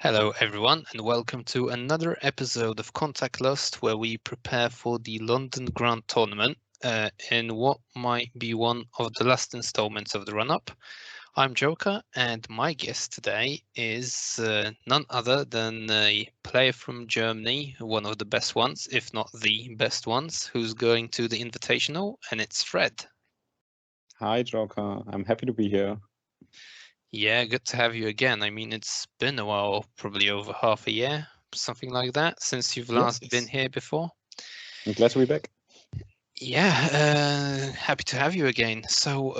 Hello everyone and welcome to another episode of Contact Lost where we prepare for the London Grand Tournament in what might be one of the last installments of the run-up. I'm Joker and my guest today is none other than a player from Germany, one of the best ones, if not the best ones, who's going to the Invitational, and it's Fred. Hi Joker, I'm happy to be here. Yeah, good to have you again. I mean, it's been a while, probably over half a year, something like that, since you've last been here before. I'm glad to be back. Yeah, happy to have you again. So,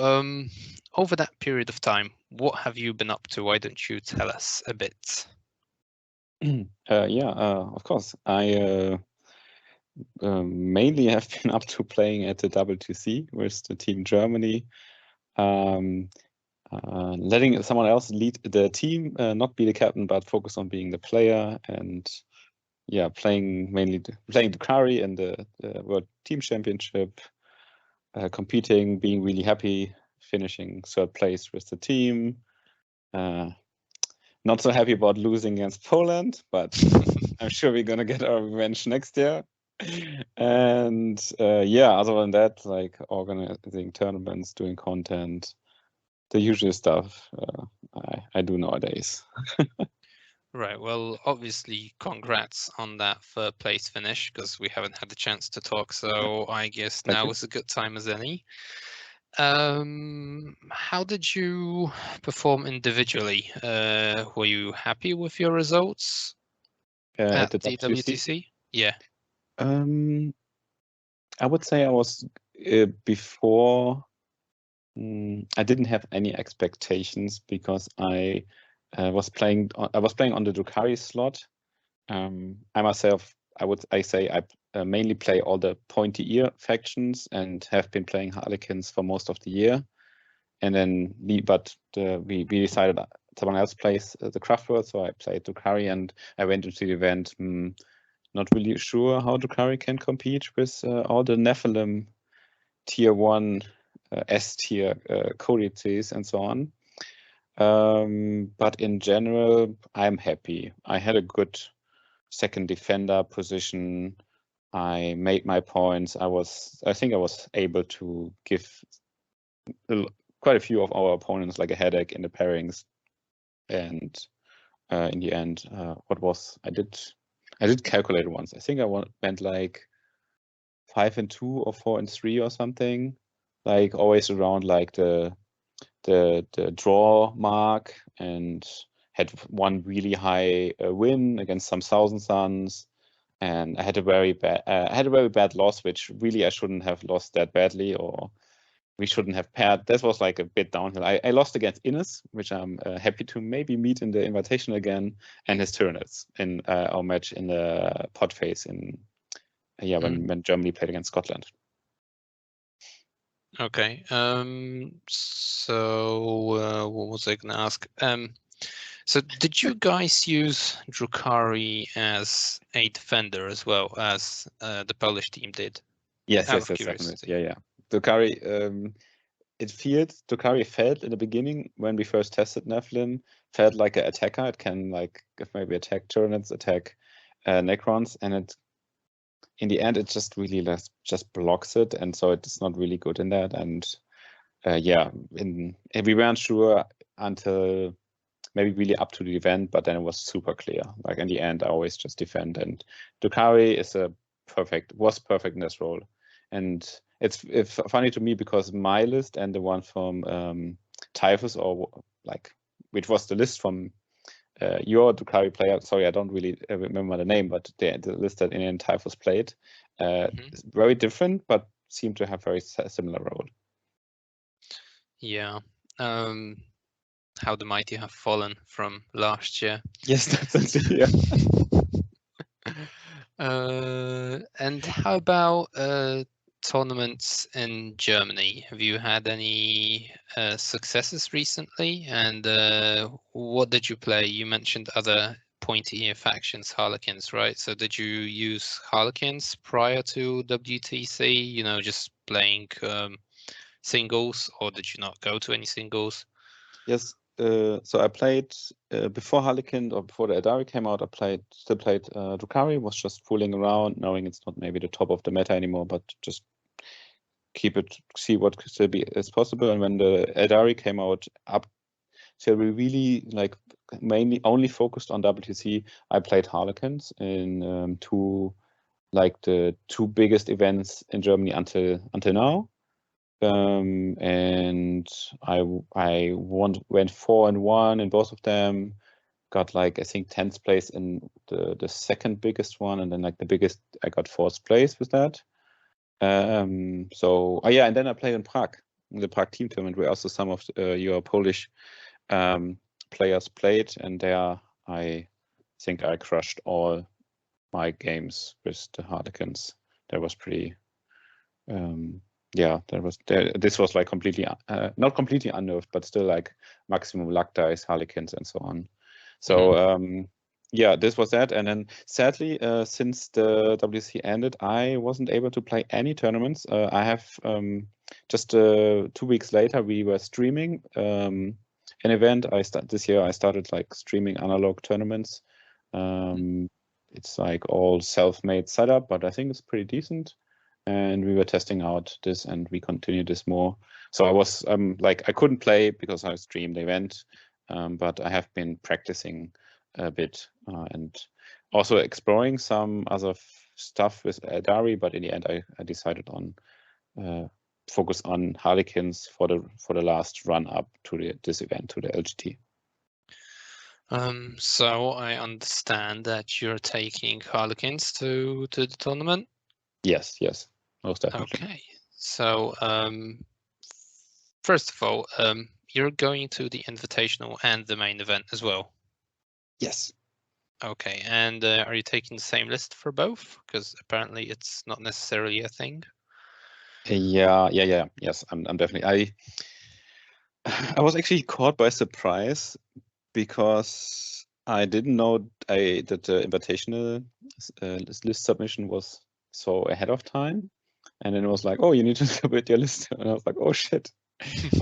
over that period of time, what have you been up to? Why don't you tell us a bit? Of course. I mainly have been up to playing at the WTC with the team Germany. Letting someone else lead the team, not be the captain, but focus on being the player, and playing Drukari in the World Team Championship, competing, being really happy, finishing third place with the team. Not so happy about losing against Poland, but I'm sure we're gonna get our revenge next year. And other than that, like organizing tournaments, doing content, the usual stuff I do nowadays. Right, well, obviously, congrats on that third place finish, because we haven't had the chance to talk, so I guess Thank now you. is a good time as any. How did you perform individually? Were you happy with your results At the the WTC? WTC? Yeah. I would say I was before. I didn't have any expectations because I was playing on the Drukhari slot. I myself, I say I mainly play all the pointy ear factions and have been playing Harlequins for most of the year. And then we decided someone else plays the Craftworld, so I played Drukhari and I went into the event. Not really sure how Drukari can compete with all the Nephilim tier 1 S tier codices and so on. But in general, I'm happy. I had a good second defender position. I made my points. I think I was able to give quite a few of our opponents like a headache in the pairings. And in the end, I did calculate it once. I think I went like 5-2 or 4-3 or something, like always around like the draw mark, and had one really high win against some Thousand Suns, and I had a very bad loss, which really I shouldn't have lost that badly, or we shouldn't have paired. That was like a bit downhill. I lost against Innes, which I'm happy to maybe meet in the invitation again, and his Tyranids in our match in the pot phase in when Germany played against Scotland. Okay. So what was I going to ask? So did you guys use Drukari as a defender as well as the Polish team did? Yes, definitely. Yeah. Drukari, Drukari felt in the beginning when we first tested Nephilim, felt like an attacker. It can like maybe attack Tyranids, attack Necrons, and in the end it just really just blocks it, and so it's not really good in that. And we weren't sure until maybe really up to the event, but then it was super clear. Like in the end, I always just defend, and Drukari was perfect in this role. And it's funny to me because my list and the one from Typhus, or like which was the list from your Drukari player. Sorry, I don't really remember the name, but the list that Indian Typhus played is very different, but seem to have very similar role. Yeah. How the mighty have fallen from last year. Yes, that's it. Yeah. And how about tournaments in Germany? Have you had any successes recently? And what did you play? You mentioned other pointy ear factions, Harlequins, right? So did you use Harlequins prior to WTC? You know, just playing singles, or did you not go to any singles? Yes. so I played before Harlequin or before the Eldari came out. I still played Drukhari. Was just fooling around, knowing it's not maybe the top of the meta anymore, but just see what could still be is possible. And when the Eldari came out, up till we really like mainly only focused on WTC, I played Harlequins in the two biggest events in Germany until now. And I went 4-1 in both of them. Got like I think 10th place in the second biggest one, and then like the biggest I got 4th place with that. So yeah, and then I played in Prague, in the Prague team tournament, where also some of your Polish players played, and there I think I crushed all my games with the Harlequins. That was pretty. Yeah, this was like completely not completely unnerved, but still like maximum luck dice, Harlequins, and so on. So yeah, this was that. And then sadly, since the WC ended, I wasn't able to play any tournaments. I have just 2 weeks later, we were streaming an event. This year I started like streaming analog tournaments. It's like all self-made setup, but I think it's pretty decent. And we were testing out this, and we continued this more. So I was like I couldn't play because I streamed the event, but I have been practicing a bit and also exploring some other stuff with Eldari. But in the end, I decided on focus on Harlequins for the last run up to this event, to the LGT. So I understand that you're taking Harlequins to the tournament. Yes, most definitely. Okay, so first of all, you're going to the invitational and the main event as well. Yes. Okay, and are you taking the same list for both? Because apparently it's not necessarily a thing. Yeah. Yes, I'm definitely. I was actually caught by surprise because I didn't know that the invitational list submission was so ahead of time, and then it was like, oh, you need to submit your list, and I was like, oh shit.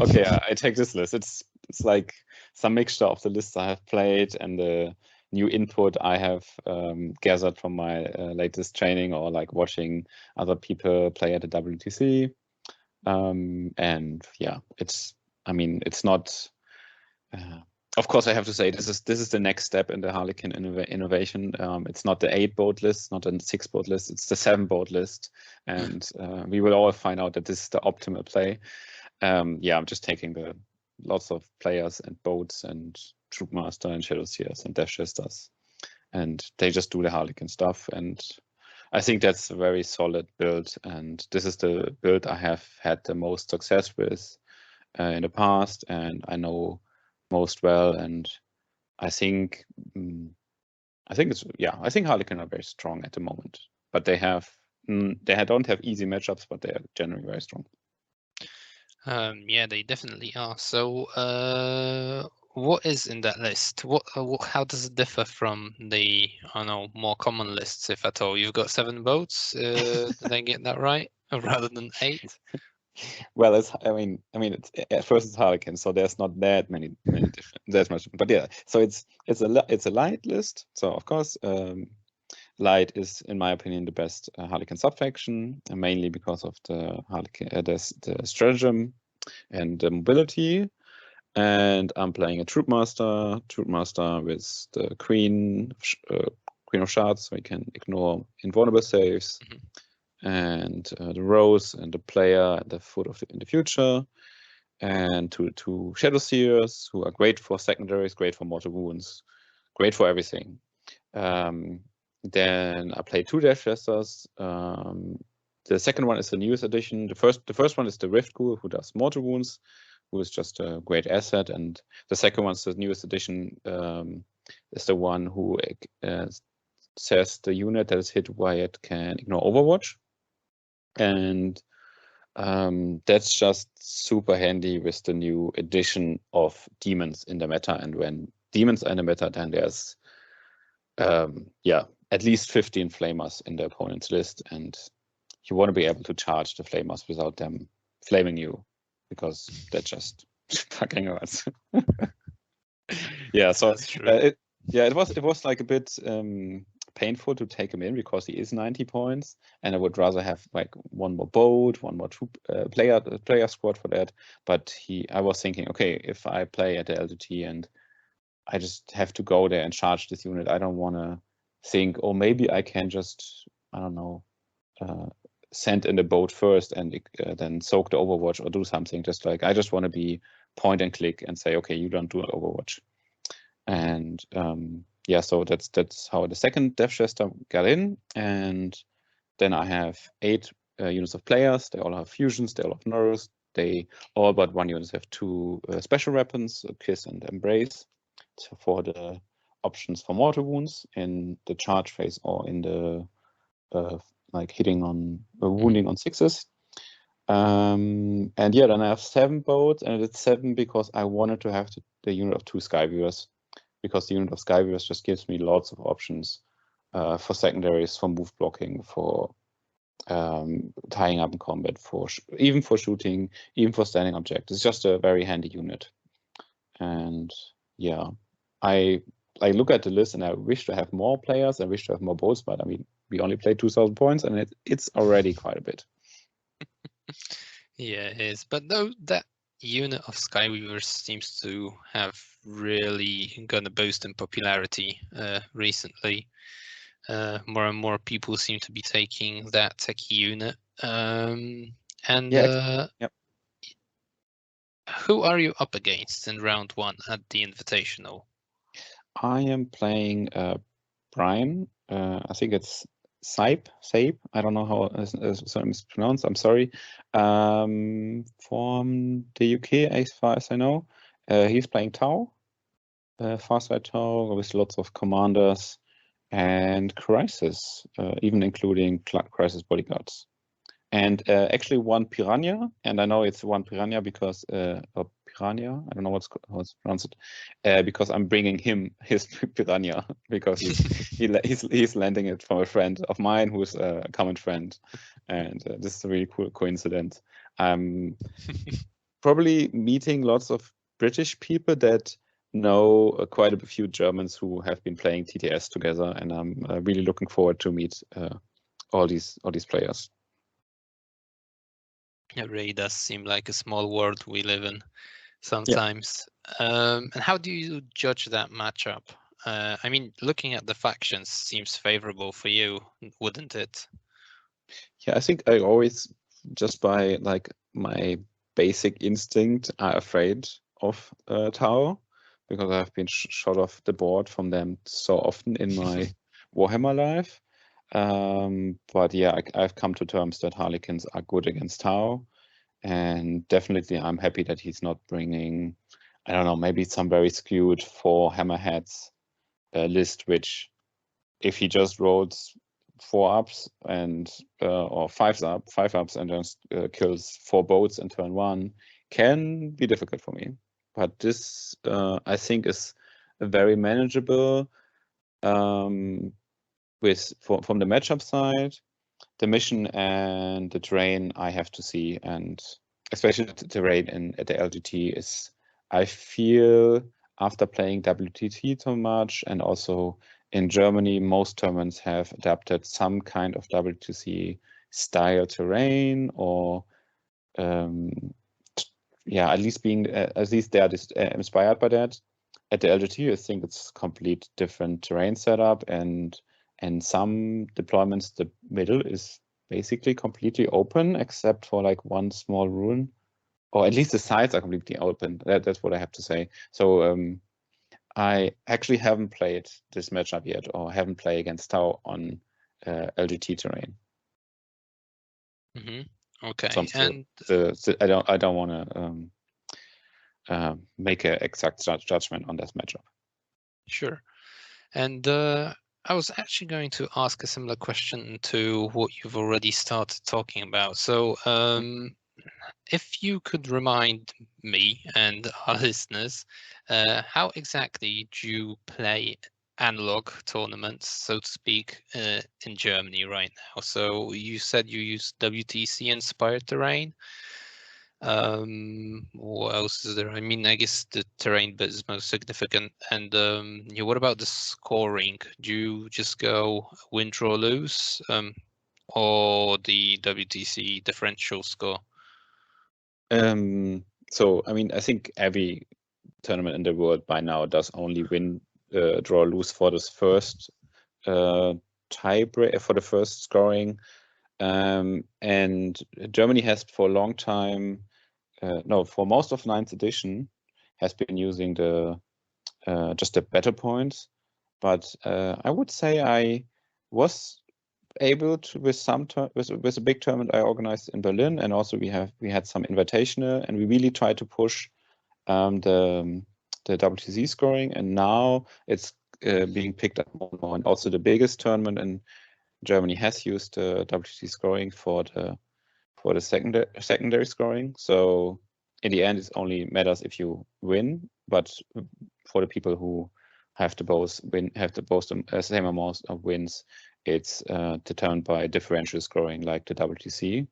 Okay, I take this list. It's like some mixture of the lists I have played and the new input I have gathered from my latest training or like watching other people play at the WTC. And yeah, it's not. Of course, I have to say this is the next step in the Harlequin innovation. It's not the 8-boat list, not a 6-boat list. It's the 7-boat list, and we will all find out that this is the optimal play. Yeah, I'm just taking the lots of players and boats and troop master and shadow seers and death jesters, and they just do the Harlequin stuff. And I think that's a very solid build, and this is the build I have had the most success with in the past, and I know most well. And I think I think Harlequin are very strong at the moment, but they don't have easy matchups, but they are generally very strong. Yeah, they definitely are. So, what is in that list? How does it differ from the, I don't know, more common lists, if at all? You've got 7 boats. Did I get that right? Rather than 8? Well, it's at first it's Harlequin, so there's not that many different. There's much, but yeah. So it's a light list. So of course, light is, in my opinion, the best Harlequin subfaction, mainly because of the Harlequin, the stratagem and the mobility. And I'm playing a troop master with the queen of shards, so we can ignore invulnerable saves. And the rose and the player at the foot of in the future, and two shadow seers who are great for secondaries, great for mortal wounds, great for everything. Then I play 2 death jesters. The second one is the newest addition. The first one is the Rift Ghoul, who does mortal wounds, who is just a great asset. And the second one is the newest addition, is the one who says the unit that is hit by it can ignore Overwatch. And that's just super handy with the new addition of demons in the meta. And when demons are in the meta, then there's at least 15 flamers in the opponent's list, and you want to be able to charge the flamers without them flaming you, because that's just fucking hurts. Yeah, so That's true. it was like a bit painful to take him in because he is 90 points, and I would rather have like one more boat, one more player squad for that. But I was thinking, okay, if I play at the LGT and I just have to go there and charge this unit, I don't want to think, oh, maybe I can just, I don't know, send in the boat first and then soak the Overwatch or do something. Just like I just want to be point and click and say, okay, you don't do Overwatch. And yeah, so that's how the second Death Chester got in. And then I have 8 units of players. They all have fusions, they all have neuros. They all but one unit have 2 special weapons, Kiss and Embrace, so for the options for mortal wounds in the charge phase or in the like hitting on wounding on 6s. And yeah, then I have 7 boats, and it's 7 because I wanted to have the unit of 2 Skyviewers, because the unit of Skyviewers just gives me lots of options for secondaries, for move blocking, for tying up in combat, for even for shooting, even for standing objects. It's just a very handy unit. And yeah, I look at the list and I wish to have more players. I wish to have more boats, but I mean, we only played 2,000 points, and it's already quite a bit. Yeah, it is. But though that unit of Skyweavers seems to have really gone a boost in popularity recently. More and more people seem to be taking that techie unit. And Yeah, yep. who are you up against in round 1 at the Invitational? I am playing Brian. I think it's Saib. I don't know how his name is pronounced. I'm sorry. From the UK, as far as I know. He's playing Tau. Fast Ride Tau with lots of commanders and Crisis, even including Crisis bodyguards. And actually one Piranha, and I know it's one Piranha because or Piranha, I don't know how it's pronounced, because I'm bringing him his Piranha because he's lending it from a friend of mine who's a common friend, and this is a really cool coincidence. I'm probably meeting lots of British people that know quite a few Germans who have been playing TTS together, and I'm really looking forward to meet all these players. It really does seem like a small world we live in sometimes. And how do you judge that matchup? I mean, looking at the factions seems favorable for you, wouldn't it? Yeah, I think I always, just by like my basic instinct, are afraid of Tau, because I've been shot off the board from them so often in my Warhammer life. But yeah, I've come to terms that Harlequins are good against Tau, and definitely I'm happy that he's not bringing, I don't know, maybe some very skewed 4 hammerheads list, which if he just rolls 4 ups and or 5 ups and just kills 4 boats in turn 1, can be difficult for me. But this I think is very manageable from the matchup side. The mission and the terrain I have to see, and especially the terrain at the LGT is, I feel, after playing WTT so much, and also in Germany, most tournaments have adapted some kind of WTC style terrain, or yeah, at least they are inspired by that. At the LGT, I think it's complete different terrain setup, and some deployments, the middle is basically completely open except for like one small ruin, or at least the sides are completely open. That's what I have to say. So I actually haven't played this matchup yet, or haven't played against Tau on LGT terrain. Okay, So and I don't want to make an exact judgment on this matchup. sure. And I was actually going to ask a similar question to what you've already started talking about. So if you could remind me and our listeners, how exactly do you play analog tournaments, so to speak, in Germany right now? So you said you use WTC inspired terrain. What else is there? I mean, I guess the terrain bit is most significant. And yeah, what about the scoring? Do you just go win, draw, lose, or the WTC differential score? So I mean, I think every tournament in the world by now does only win, draw, lose for this first tiebreak, for the first scoring. And Germany has for a long time, no, for most of 9th edition, has been using the just the better points. But I would say I was able to, with some with a big tournament I organized in Berlin, and also we had some invitational, and we really tried to push the WTC scoring, and now it's being picked up more and more. And also the biggest tournament in Germany has used the WTC scoring for the secondary scoring. So in the end, it only matters if you win, but for the people who have the same amount of wins, it's determined by differential scoring, like the WTC.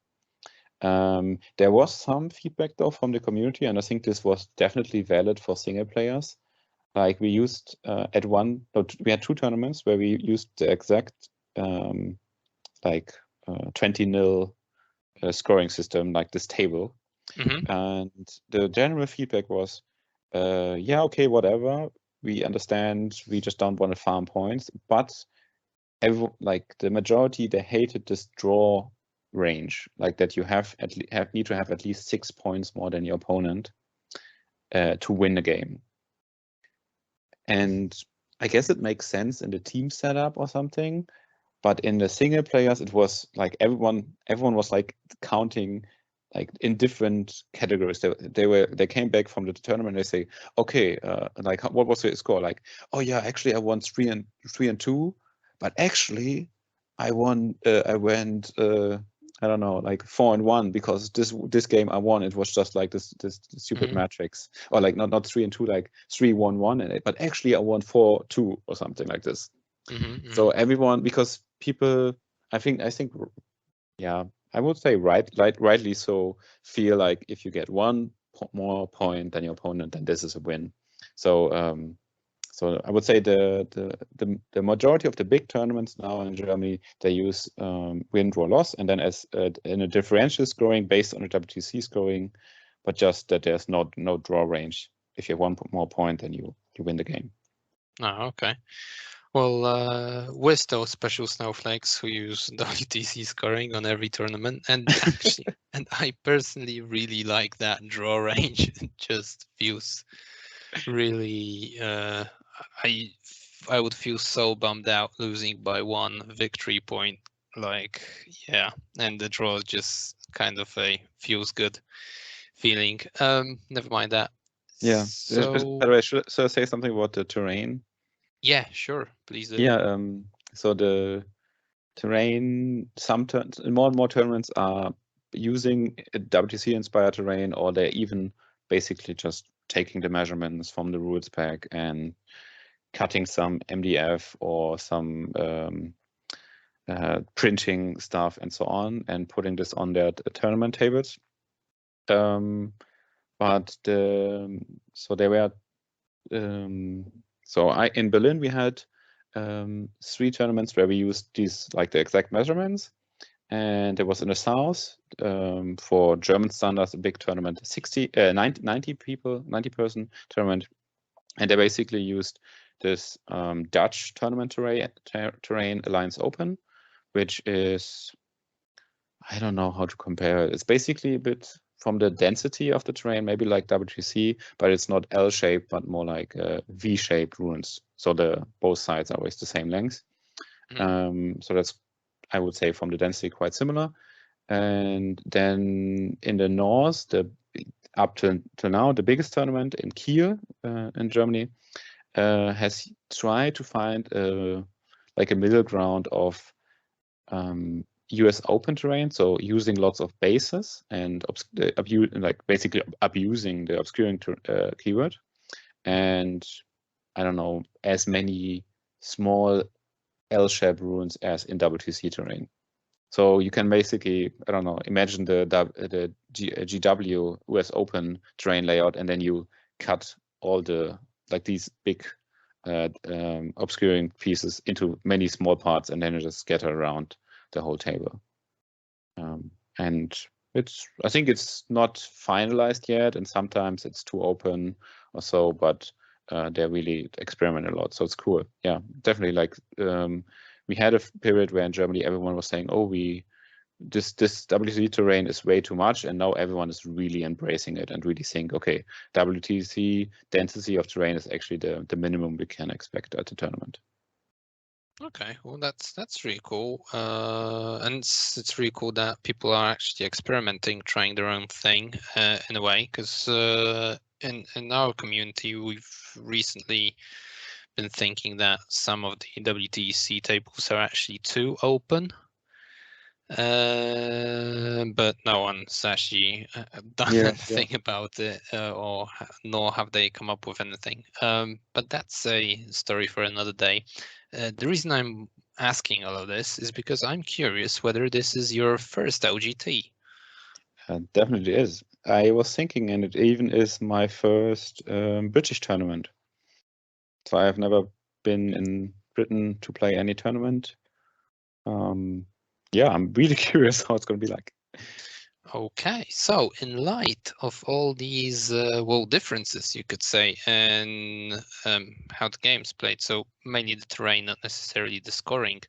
There was some feedback though from the community, and I think this was definitely valid for single players. Like we used we had 2 tournaments where we used the exact 20-0 scoring system, like this table. And the general feedback was, yeah, okay, whatever. We understand. We just don't want to farm points. But the majority, they hated this draw range, like that you need to have at least 6 points more than your opponent to win the game. And I guess it makes sense in the team setup or something, but in the single players, it was like everyone was like counting like in different categories. They came back from the tournament. They say, okay, like what was the score? Like, oh yeah, actually I won 3 and 2, but actually I won. I went. I don't know, like 4 and 1, because this game I won, it was just like this stupid matrix, or like not 3 and 2, like 3-1-1, but actually I won 4-2 or something like this. So everyone, because people, I think, yeah, I would say rightly so, feel like if you get 1 more point than your opponent, then this is a win. So so I would say the majority of the big tournaments now in Germany, they use win, draw, loss, and then as in a differential scoring based on the WTC scoring, but just that there's no draw range. If you have 1 more point, then you win the game. Oh, okay. Well, we're still special snowflakes who use WTC scoring on every tournament, and actually, and I personally really like that draw range. It just feels really. I would feel so bummed out losing by 1 victory point. Like, yeah, and the draw just kind of feels good feeling. Never mind that. Yeah. So, by the way, should I say something about the terrain? Yeah, sure. Please do. Yeah. So the terrain, more and more tournaments are using WTC inspired terrain, or they're even basically just taking the measurements from the rules pack and cutting some MDF or some printing stuff and so on, and putting this on their tournament tables. But so they were so in Berlin we had 3 tournaments where we used these, like the exact measurements, and it was in the south for German standards, a big tournament, 90 person tournament, and they basically used this Dutch tournament terrain Alliance Open, which is, I don't know how to compare it. It's basically a bit from the density of the terrain, maybe like WTC, but it's not L-shaped, but more like V-shaped ruins. So both sides are always the same length. So that's, I would say, from the density quite similar. And then in the north, up to now, the biggest tournament in Kiel in Germany has tried to find like a middle ground of US Open terrain, so using lots of bases and basically abusing the obscuring keyword, and I don't know, as many small L-shaped ruins as in WTC terrain. So you can basically, I don't know, imagine the GW US Open terrain layout, and then you cut all the these big obscuring pieces into many small parts, and then you just scatter around the whole table. And I think it's not finalized yet, and sometimes it's too open or so, but they really experiment a lot, so it's cool. Yeah, definitely. We had a period where in Germany everyone was saying, oh, this WTC terrain is way too much, and now everyone is really embracing it and really think, okay, WTC density of terrain is actually the minimum we can expect at the tournament. Okay, well that's really cool, and it's really cool that people are actually experimenting, trying their own thing in a way. Because in our community, we've recently been thinking that some of the WTC tables are actually too open, but no one's actually done anything about it, nor have they come up with anything. But that's a story for another day. The reason I'm asking all of this is because I'm curious whether this is your first LGT. Definitely is. I was thinking, and it even is my first British tournament. So I have never been in Britain to play any tournament. Yeah, I'm really curious how it's going to be like. Okay, so in light of all these differences, you could say, in how the game's played, so mainly the terrain, not necessarily the scoring,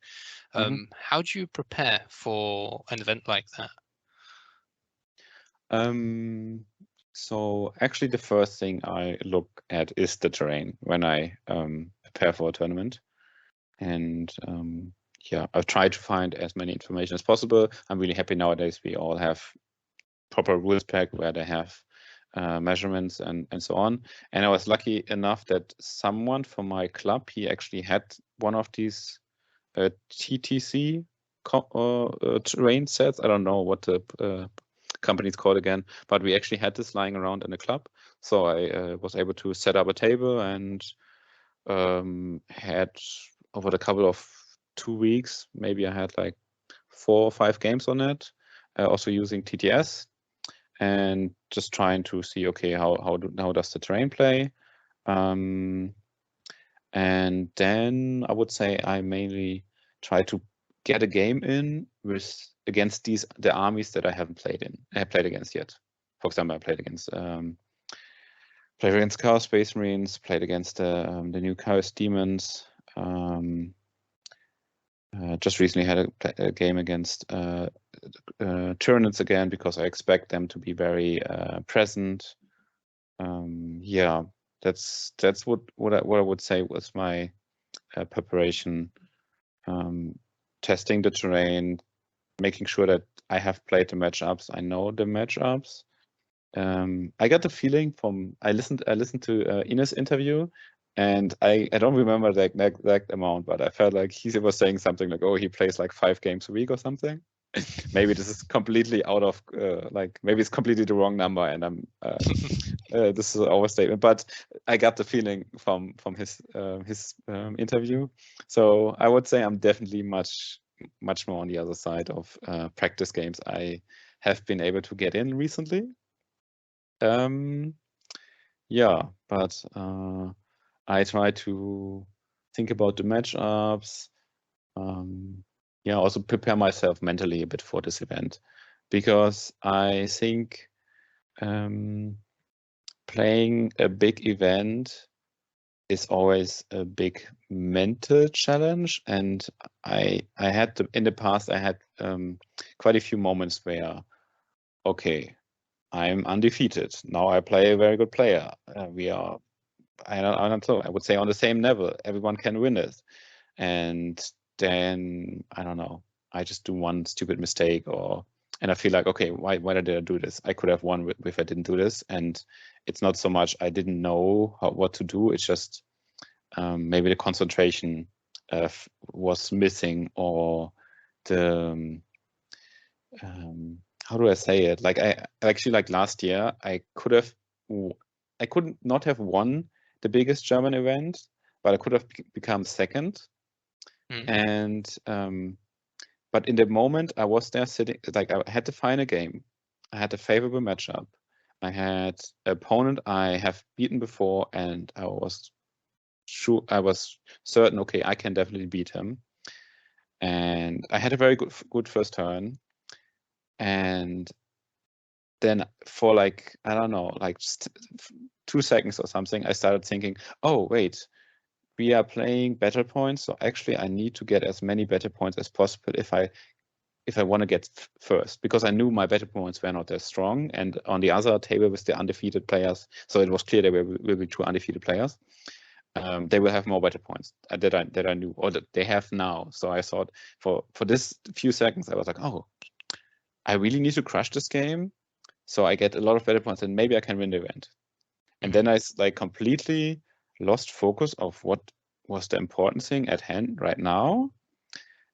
how do you prepare for an event like that? So actually the first thing I look at is the terrain when I prepare for a tournament. And yeah, I've tried to find as many information as possible. I'm really happy nowadays we all have proper rules pack where they have measurements and so on. And I was lucky enough that someone from my club, he actually had one of these TTC terrain sets. I don't know what the company's called again, but we actually had this lying around in the club. So I was able to set up a table and had over the couple of 2 weeks, maybe I had like 4 or 5 games on it, also using TTS and just trying to see, okay, how does the terrain play? And then I would say I mainly try to get a game in against the armies that I haven't played against yet. For example, I played against Chaos Space Marines, played against the new Chaos Demons. Just recently had a game against Tyranids again, because I expect them to be very present. Yeah, that's what I would say was my preparation. Testing the terrain, making sure that I have played the matchups. I know the matchups. I got the feeling I listened to Ines' interview, and I don't remember the exact amount, but I felt like he was saying something like, oh, he plays like 5 games a week or something. Maybe this is completely out of maybe it's completely the wrong number, and I'm this is an overstatement, but I got the feeling from his interview. So I would say I'm definitely much more on the other side of practice games I have been able to get in recently. Yeah, but I try to think about the matchups. Yeah, also prepare myself mentally a bit for this event, because I think playing a big event is always a big mental challenge, and I had in the past I had quite a few moments where, okay, I'm undefeated. Now I play a very good player. We are, I don't know, I would say on the same level. Everyone can win it. And then, I don't know, I just do one stupid mistake, and I feel like, okay, why did I do this? I could have won if I didn't do this. And it's not so much I didn't know what to do. It's just maybe the concentration was missing, or the how do I say it? Like I actually, like last year, I could not have won the biggest German event, but I could have become second. And but in the moment I was there sitting, like I had the final game, I had a favorable matchup. I had an opponent I have beaten before, and I was certain, okay, I can definitely beat him. And I had a very good first turn. And then for like, I don't know, like just 2 seconds or something, I started thinking, oh, wait, we are playing battle points. So actually I need to get as many battle points as possible if I want to get first, because I knew my battle points were not as strong. And on the other table with the undefeated players, so it was clear there will be 2 undefeated players. They will have more battle points that I knew, or that they have now. So I thought for this few seconds, I was like, oh, I really need to crush this game, so I get a lot of battle points, and maybe I can win the event. And then I like completely lost focus of what was the important thing at hand right now,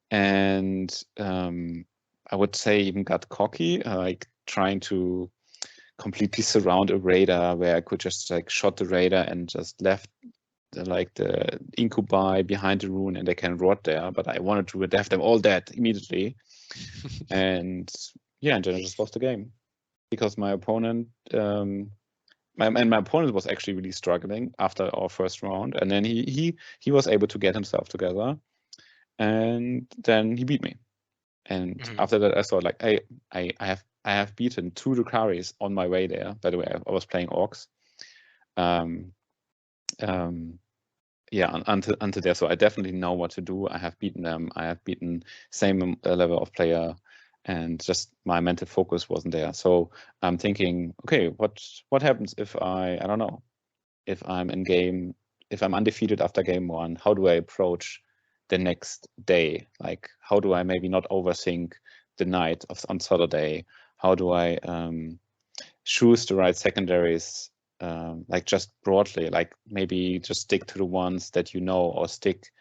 and I would say even got cocky, like trying to completely surround a raider where I could just like shot the raider and just left the incubi behind the rune and they can rot there. But I wanted to have them all dead immediately. And yeah, and then I just lost the game because my opponent, my opponent was actually really struggling after our first round, and then he was able to get himself together, and then he beat me. And after that, I thought like, I have beaten 2 Drukharis on my way there. By the way, I was playing orcs. Yeah, until there, so I definitely know what to do. I have beaten them. I have beaten same level of player, and just my mental focus wasn't there. So I'm thinking, okay, what happens if I don't know, if I'm in game, if I'm undefeated after game 1, how do I approach the next day? Like, how do I maybe not overthink the night on Saturday? How do I choose the right secondaries? Like just broadly, like maybe just stick to the ones that you know, or stick,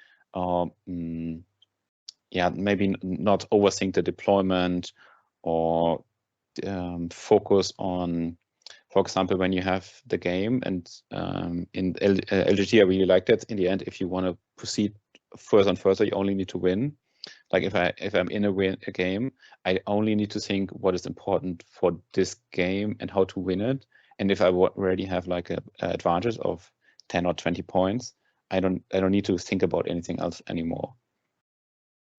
yeah, maybe not overthink the deployment, or focus on, for example, when you have the game, and in LGT I really like that. In the end, if you want to proceed further and further, you only need to win. Like if I'm in a game, I only need to think what is important for this game and how to win it. And if I already have like a advantage of 10 or 20 points, I don't need to think about anything else anymore.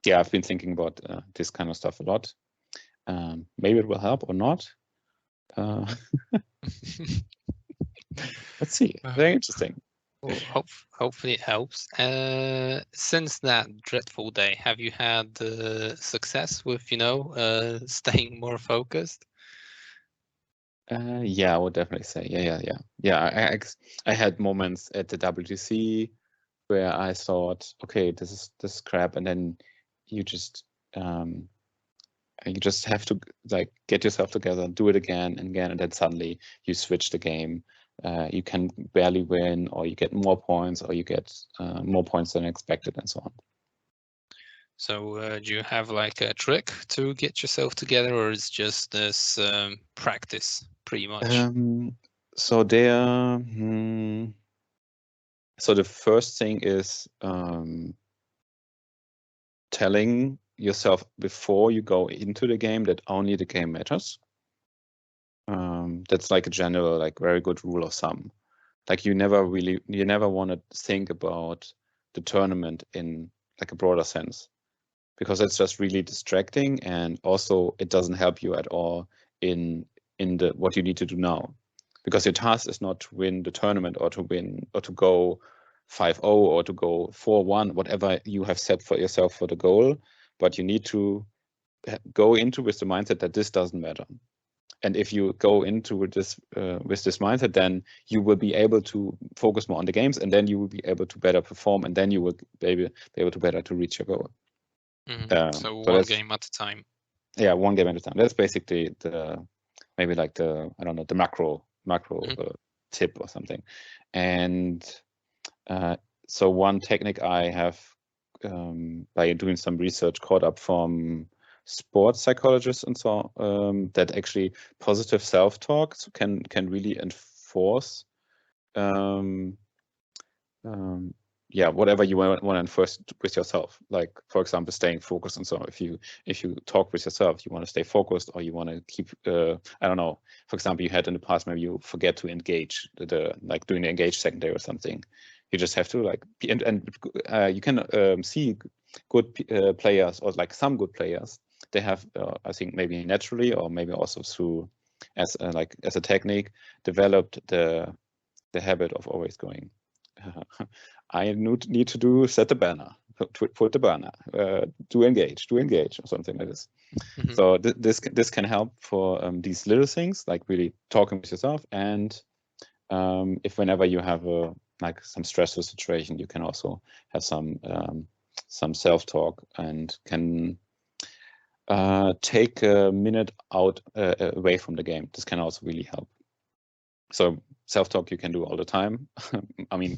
Yeah, I've been thinking about this kind of stuff a lot. Maybe it will help or not. Let's see. Very interesting. Well, hopefully it helps. Since that dreadful day, have you had success with, staying more focused? Yeah, I would definitely say. Yeah. I had moments at the WTC where I thought, okay, this is crap, and then you just have to like get yourself together, do it again and again, and then suddenly you switch the game. You can barely win, or you get more points, or you get more points than expected, and so on. So do you have like a trick to get yourself together, or is just this practice pretty much? So there, so the first thing is telling yourself before you go into the game that only the game matters. That's like a general, like very good rule of thumb. Like you never want to think about the tournament in like a broader sense, because it's just really distracting, and also it doesn't help you at all in the what you need to do now, because your task is not to win the tournament, or to win, or to go 5-0, or to go 4-1, whatever you have set for yourself for the goal, but you need to go into with the mindset that this doesn't matter. And if you go into this with this mindset, then you will be able to focus more on the games, and then you will be able to better perform, and then you will be able to better to reach your goal. So one game at a time. Yeah, one game at a time. That's basically maybe like the macro tip or something. And so one technique I have, by doing some research, caught up from sports psychologists and so on, that actually positive self-talk can really enforce yeah, whatever you want to enforce with yourself. Like, for example, staying focused and so on. If you talk with yourself, you want to stay focused, or you want to keep, I don't know, for example, you had in the past, maybe you forget to engage like doing the engage secondary or something. You just have to like, and you can see good players, or like some good players. They have, I think maybe naturally, or maybe also through as a technique, developed the habit of always going. I need to set the banner, put the banner, do engage, or something like this. Mm-hmm. So this can help for these little things, like really talking with yourself, and if whenever you have some stressful situation, you can also have some self-talk, and can take a minute out away from the game. This can also really help. So self-talk you can do all the time. I mean,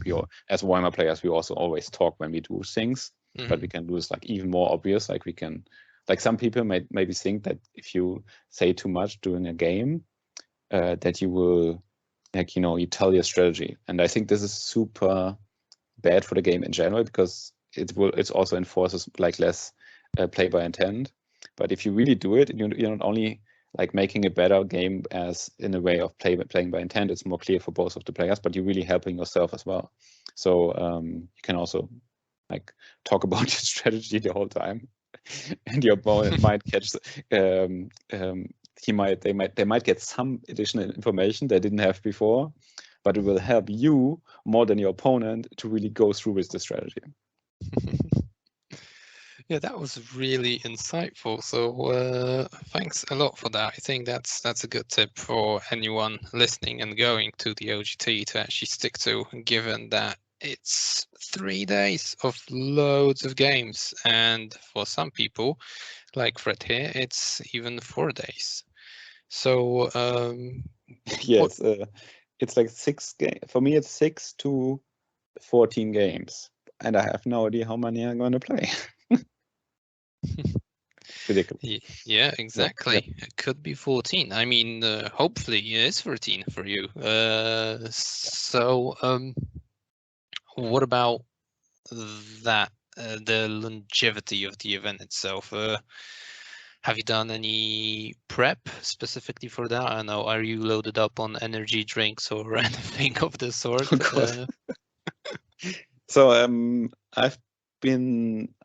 as Warhammer players, we also always talk when we do things, but we can do this like even more obvious. Like we can, like some people maybe think that if you say too much during a game, that you will, like, you tell your strategy. And I think this is super bad for the game in general, because it also enforces like less play by intent. But if you really do it, you're not only like making a better game as in a way of playing by intent, it's more clear for both of the players, but you're really helping yourself as well. So you can also like talk about your strategy the whole time, and your opponent might catch. They might get some additional information they didn't have before, but it will help you more than your opponent to really go through with the strategy. Yeah, that was really insightful. So thanks a lot for that. I think that's a good tip for anyone listening and going to the LGT to actually stick to, given that it's 3 days of loads of games, and for some people, like Fred here, it's even 4 days. So yes, it's like 6 games. For me, it's 6 to 14 games, and I have no idea how many I'm going to play. Ridiculous. Yeah, exactly. Yeah. It could be 14. I mean, hopefully it is 14 for you. So what about that, the longevity of the event itself? Have you done any prep specifically for that? I don't know, are you loaded up on energy drinks or anything of the sort? So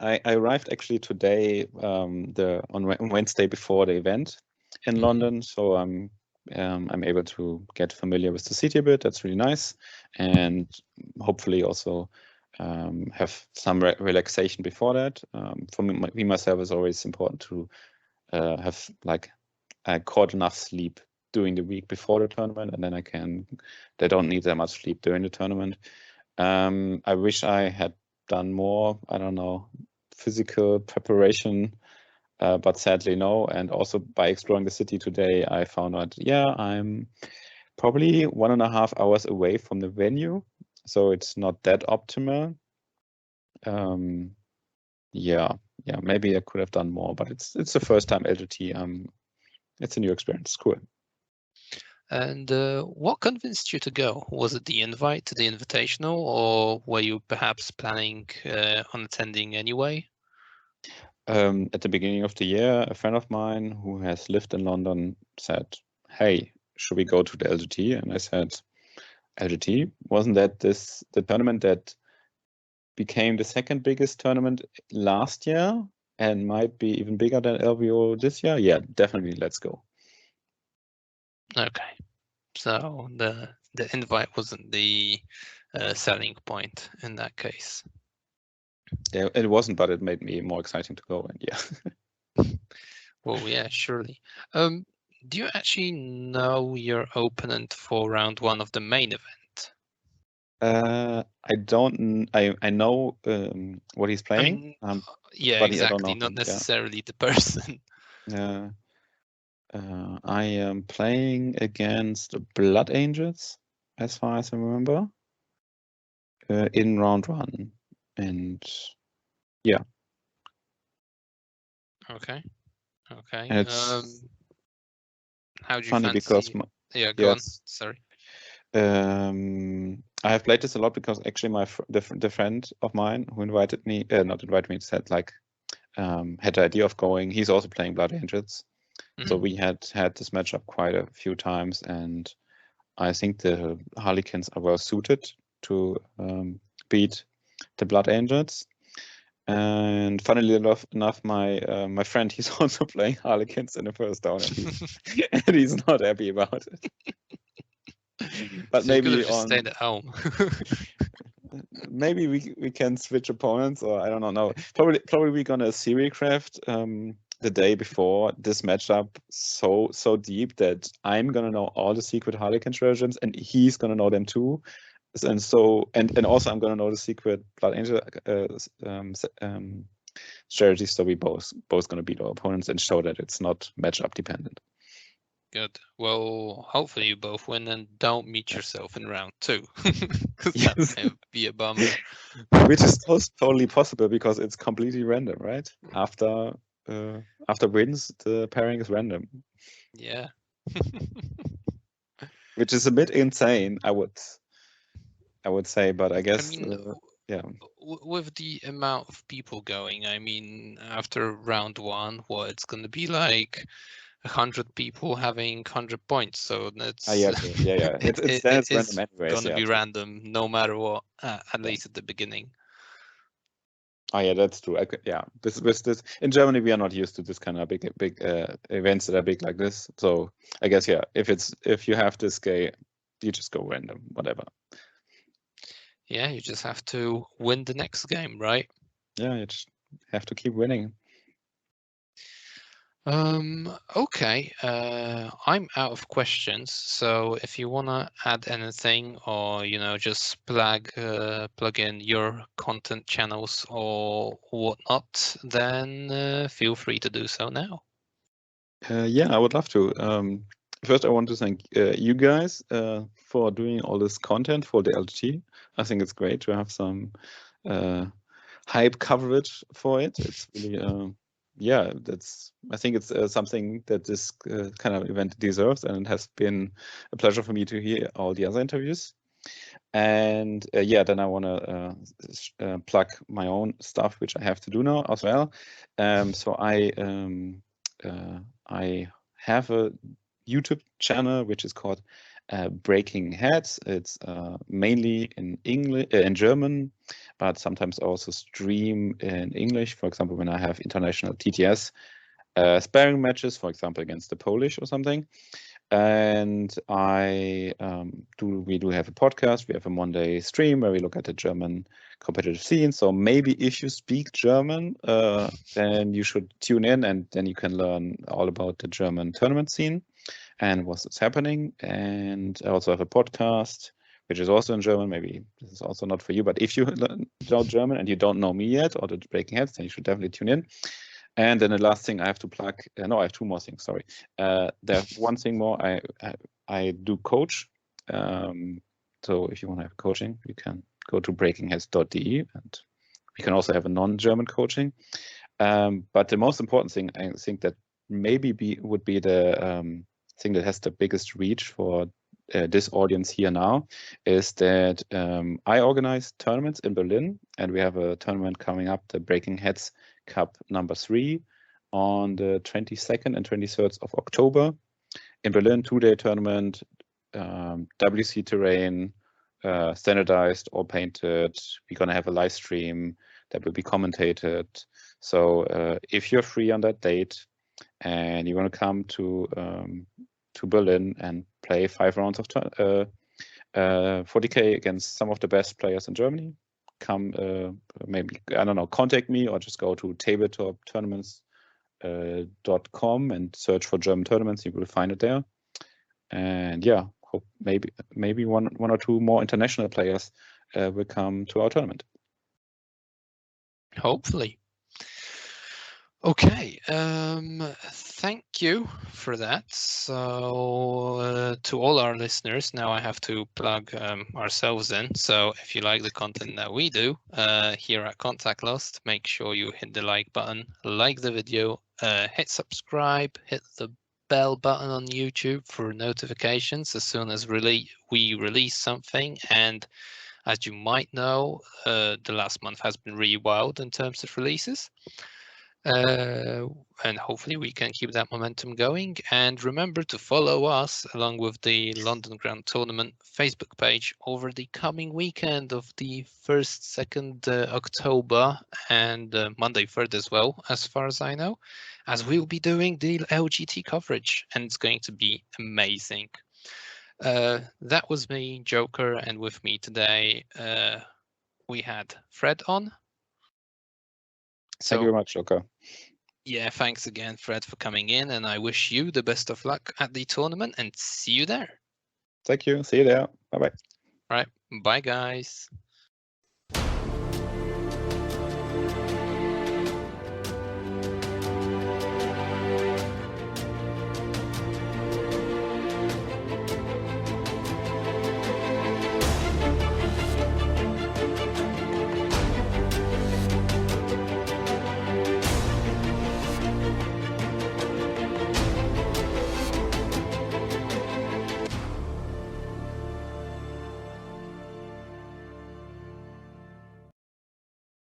I arrived actually today, on Wednesday before the event in London. So I'm able to get familiar with the city a bit. That's really nice, and hopefully also have some relaxation before that. For me myself, it's always important to have like caught enough sleep during the week before the tournament, and then they don't need that much sleep during the tournament. I wish I had done more, I don't know, physical preparation, but sadly no. And also by exploring the city today, I found out, yeah, I'm probably 1.5 hours away from the venue, so it's not that optimal. Yeah, maybe I could have done more, but it's the first time LGT. It's a new experience. Cool. And what convinced you to go? Was it the invite to the invitational, or were you perhaps planning on attending anyway? At the beginning of the year, a friend of mine who has lived in London said, "Hey, should we go to the LGT?" And I said, "LGT? Wasn't that the tournament that became the second biggest tournament last year and might be even bigger than LVO this year? Yeah, definitely, let's go." Okay, so the invite wasn't the selling point in that case. Yeah, it wasn't, but it made me more exciting to go. And yeah. Well, yeah, surely. Do you actually know your opponent for round 1 of the main event? I don't. I know what he's I playing. mean, yeah, but I don't exactly. know Not him. Yeah. necessarily the person. I am playing against Blood Angels, as far as I remember, in round 1, and yeah. Okay. Okay. And it's How do you funny because fancy? Yeah, go on. yes, Sorry. I have played this a lot because actually the friend of mine who invited me, not invited me, said like, had the idea of going. He's also playing Blood Angels. So we had this matchup quite a few times, and I think the Harlequins are well suited to beat the Blood Angels. And funnily enough, my friend, he's also playing Harlequins in the first down, and he's not happy about it. But So maybe you could have just stayed at home. Maybe we can switch opponents, or I don't know. Probably we're gonna seriecraft the day before this matchup so deep that I'm gonna know all the secret Harlequin strategies and he's gonna know them too. And so and also I'm gonna know the secret Blood Angel strategies, so we both gonna beat our opponents and show that it's not matchup dependent. Good. Well, hopefully you both win and don't meet yourself in round 2. Because that may be a bummer. Which is totally possible because it's completely random, right? After wins, the pairing is random. Yeah. Which is a bit insane, I would say, but I guess yeah. With the amount of people going, I mean, after round 1, what it's going to be like 100 people having 100 points. So that's yeah. It's random anyways. Going to be random no matter what, at least at the beginning. Oh yeah, that's true. Yeah, this in Germany we are not used to this kind of big events that are big like this. So I guess yeah, if you have this game, you just go random, whatever. Yeah, you just have to win the next game, right? Yeah, you just have to keep winning. Okay, I'm out of questions, so if you wanna add anything or just plug in your content channels or whatnot, then feel free to do so now. Yeah, I would love to. First, I want to thank you guys for doing all this content for the LGT. I think it's great to have some hype coverage for it. It's really yeah, I think it's something that this kind of event deserves, and it has been a pleasure for me to hear all the other interviews. And yeah, then I want to plug my own stuff, which I have to do now as well. So I have a YouTube channel which is called Breaking Heads. It's mainly in English, in German, but sometimes also stream in English. For example, when I have international TTS sparring matches, for example, against the Polish or something. And we do have a podcast. We have a Monday stream where we look at the German competitive scene. So maybe if you speak German, then you should tune in, and then you can learn all about the German tournament scene and what's happening. And I also have a podcast which is also in German. Maybe this is also not for you, but if you know German and you don't know me yet or the Breaking Heads, then you should definitely tune in. And then the last thing I have to plug, no, I have two more things, sorry. There's one thing more, I do coach. So if you want to have coaching, you can go to breakingheads.de, and we can also have a non-German coaching. But the most important thing, I think that maybe would be the thing that has the biggest reach for this audience here now, is that I organize tournaments in Berlin, and we have a tournament coming up, the Breaking Heads Cup number 3, on the 22nd and 23rd of October in Berlin. 2-day tournament, WC terrain, standardized or painted. We're gonna have a live stream that will be commentated. So if you're free on that date and you want to come to Berlin and play 5 rounds of 40K against some of the best players in Germany, come maybe, I don't know, contact me or just go to tabletoptournaments.com and search for German tournaments. You will find it there. And yeah, hope maybe one or two more international players will come to our tournament. Hopefully. Okay, thank you for that. So to all our listeners, now I have to plug ourselves in. So if you like the content that we do here at Contact Lost, make sure you hit the like button, like the video, hit subscribe, hit the bell button on YouTube for notifications as soon as we release something. And as you might know, the last month has been really wild in terms of releases. And hopefully we can keep that momentum going. And remember to follow us along with the London Grand Tournament Facebook page over the coming weekend of the 1st, 2nd October and Monday 3rd as well, as far as I know, as we'll be doing the LGT coverage, and it's going to be amazing. That was me, Joker, and with me today we had Fred on. Thank you very much, Joker. Yeah, thanks again, Fred, for coming in, and I wish you the best of luck at the tournament and see you there. Thank you. See you there. Bye-bye. All right. Bye, guys.